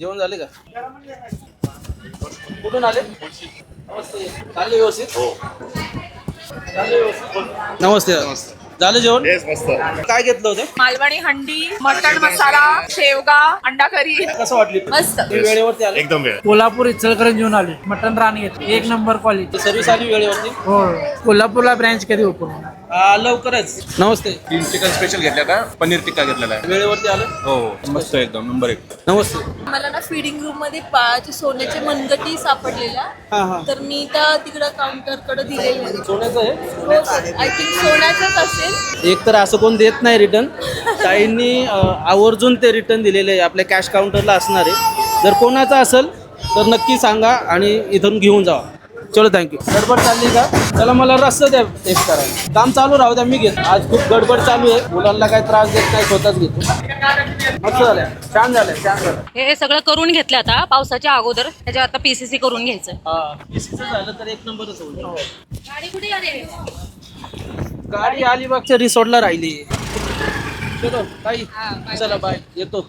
जेवण झाले का? कुठून आले? नमस्ते. चालले व्यवस्थित? हो. चालले व्यवस्थित. नमस्ते. झालं जेवण? मस्त. काय घेतलं होतं? मालवणी हंडी, मटण मसाला, शेवगा, अंडा करी. कसं वाटली? मस्त. तुम्ही वेळेवरती आले? एकदम वेळ. कोल्हापूर इचलकरंजी घेऊन आले मटन रान घेतले 1 नंबर क्वालिटी. सर्व्हिस आली वेळेवरती? हो कोल्हापूरला ब्रँच कधी ओपन होणार? लवकरच. नमस्ते. 3 चिकन स्पेशल घेतल्या का पनीर टिक्का घेतलेला आहे. वेळेवरती आलं? हो मस्त एकदम नंबर 1. नमस्ते. मला ना फीडिंग रूम मध्ये पायाचे सोन्याचे मनगटी सापडलेल्या हा हा. तर मी त्या तिकडं काउंटर कडे दिलेल्या सोन्याचं आहे? आय थिंक सोन्याचंच असेल. एक तर असं कोण देत नाही रिटर्न. ताईंनी आवर्जून ते रिटर्न दिलेले आहे. आपल्या कॅश काउंटरला असणार आहे. जर कोणाचं असेल तर नक्की सांगा आणि इथून घेऊन जावा. चलो थँक्यू. गडबड चालली का? चला मला रस्ता द्या टेस्ट करायला. काम चालू राहू द्या, मी घेतो. आज खूप गडबड चालू आहे. मुलांना काही त्रास देत नाही, स्वतःच घेतो. मस्त झालं, छान झालं. हे सगळं करून घेतलं आता पावसाच्या अगोदर. त्याच्या आता पीसीसी करून घ्यायचं. हा, पीसीचं झालं तर एक नंबरच होईल. गाडी कुठे आली? गाडी अलिबागच्या रिसॉर्टला राहिली. चलो ताई, चला बाय, येतो.